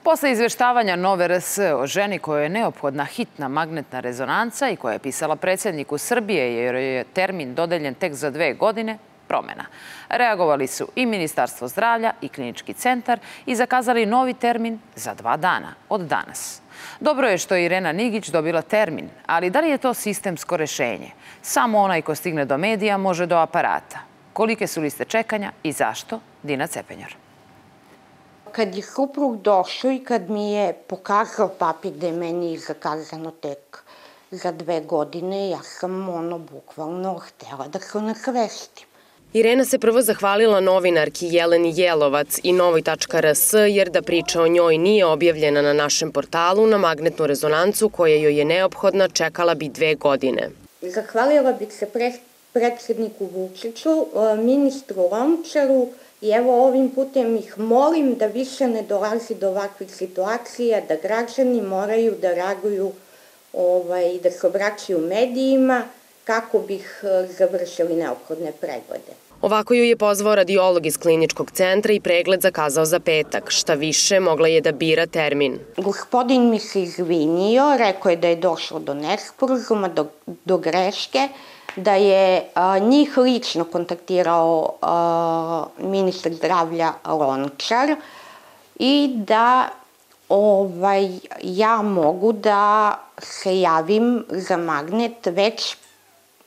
Posle izveštavanja Nove RS o ženi kojoj je neophodna hitna magnetna rezonanca i koja je pisala predsjedniku Srbije jer je termin dodeljen tek za 2 godine, promena. Reagovali su i Ministarstvo zdravlja i Klinički centar i zakazali novi termin za 2 dana, od danas. Dobro je što je Irena Nigić dobila termin, ali da li je to sistemsko rešenje? Samo onaj ko stigne do medija može do aparata. Kolike su liste čekanja i zašto? Dina Cepenjar. Kad je suprug došao i kad mi je pokazao papir da je meni zakazano tek za 2 godine, ja sam bukvalno htjela da se nasvestim. Irena se prvo zahvalila novinarki Jeleni Jelovac i Novoj.rs jer da priča o njoj nije objavljena na našem portalu, na magnetnu rezonancu koja joj je neophodna čekala bi 2 godine. Zahvalila bih se predsjedniku Vučiću, ministru Lončaru i evo ovim putem ih molim da više ne dolazi do ovakvih situacija, da građani moraju da reaguju i da se obraćaju medijima kako bih završili neophodne preglede. Ovako ju je pozvao radiolog iz Kliničkog centra i pregled zakazao za petak. Šta više, mogla je da bira termin. Gospodin mi se izvinio, rekao je da je došlo do nesporazuma, do greške, da je njih lično kontaktirao ministar zdravlja Lončar i da ja mogu da se javim za magnet već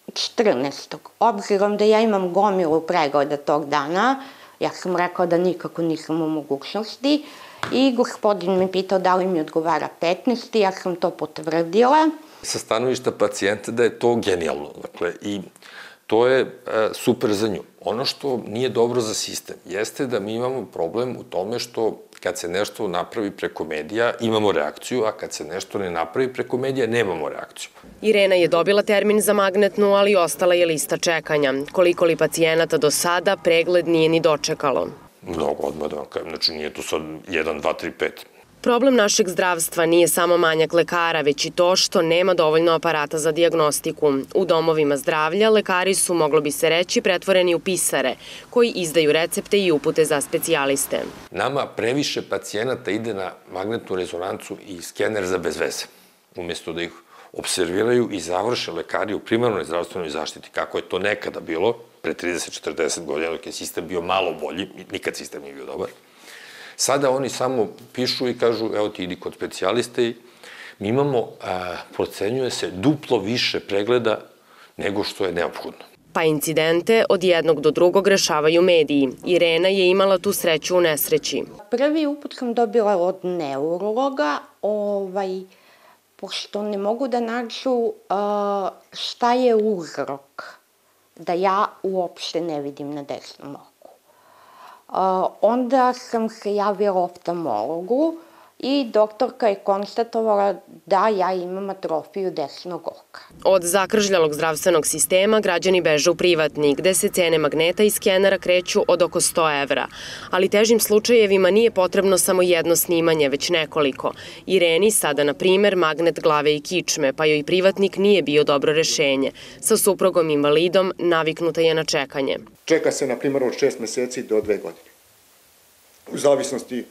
14. Obzirom da ja imam gomilu pregleda tog dana, ja sam rekao da nikako nisam u mogućnosti i gospodin me pitao da li mi odgovara 15. Ja sam to potvrdila. Sa stanovišta pacijenta da je to genijalno, dakle, i to je super za nju. Ono što nije dobro za sistem jeste da mi imamo problem u tome što kad se nešto napravi preko medija imamo reakciju, a kad se nešto ne napravi preko medija nemamo reakciju. Irena je dobila termin za magnetnu, ali ostala je lista čekanja. Koliko li pacijenata do sada pregled nije ni dočekalo? Mnogo, odmah da vam kažem, znači nije to sad 1, 2, 3, 5. Problem našeg zdravstva nije samo manjak lekara, već i to što nema dovoljno aparata za dijagnostiku. U domovima zdravlja lekari su, moglo bi se reći, pretvoreni u pisare, koji izdaju recepte i upute za specijaliste. Nama previše pacijenata ide na magnetnu rezonancu i skener za bez veze, umjesto da ih observiraju i završe lekari u primarnoj zdravstvenoj zaštiti, kako je to nekada bilo, pre 30-40 godina, dok je sistem bio malo bolji, nikad sistem nije bio dobar. Sada oni samo pišu i kažu, evo ti idi kod specijaliste i mi imamo, procenjuje se, duplo više pregleda nego što je neophodno. Pa incidente od jednog do drugog rešavaju mediji. Irena je imala tu sreću u nesreći. Prvi uput sam dobila od neurologa, pošto ne mogu da nađu šta je uzrok da ja uopšte ne vidim na desnom oku. Onda sam se javila oftalmologu i doktorka je konstatovala da ja imam atrofiju desnog oka. Od zakržljalog zdravstvenog sistema građani beže u privatni, gde se cene magneta i skenera kreću od oko 100 evra. Ali težim slučajevima nije potrebno samo jedno snimanje, već nekoliko. Ireni sada, na primer, magnet glave i kičme, pa joj privatnik nije bio dobro rešenje. Sa suprugom invalidom naviknuta je na čekanje. Čeka se, na primjer, od 6 meseci do 2 godine. U zavisnosti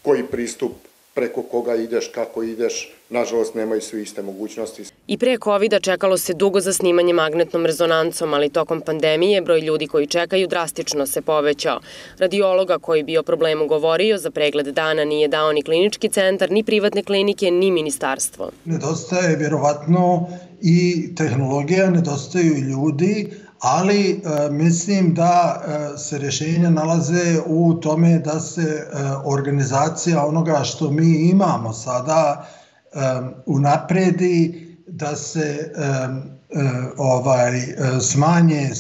koji pristup, preko koga ideš, kako ideš, nažalost nemaju svi iste mogućnosti. I pre COVID-a čekalo se dugo za snimanje magnetnom rezonancom, ali tokom pandemije broj ljudi koji čekaju drastično se povećao. Radiologa koji bi o problemu govorio za pregled dana nije dao ni Klinički centar, ni privatne klinike, ni ministarstvo. Nedostaje vjerovatno i tehnologija, nedostaju i ljudi, ali mislim da se rješenja nalaze u tome da se organizacija onoga što mi imamo sada unapredi, da se smanje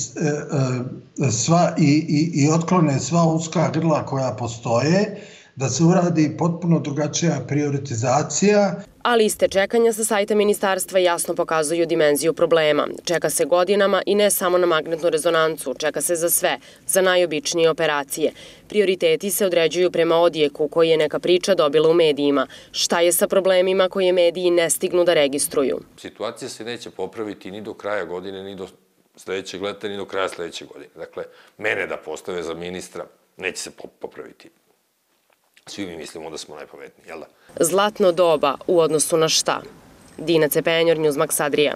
sva i otklone sva uska grla koja postoje, da se uradi potpuno drugačija prioritizacija. A liste čekanja sa sajta ministarstva jasno pokazuju dimenziju problema. Čeka se godinama i ne samo na magnetnu rezonancu, čeka se za sve, za najobičnije operacije. Prioriteti se određuju prema odjeku koji je neka priča dobila u medijima. Šta je sa problemima koje mediji ne stignu da registruju? Situacija se neće popraviti ni do kraja godine, ni do sledećeg leta, ni do kraja sledeće godine. Dakle, mene da postave za ministra neće se popraviti Svi mi mislimo da smo najpametniji, jel da? Zlatno doba u odnosu na šta? Dina Cepenjor, Newsmax Adria.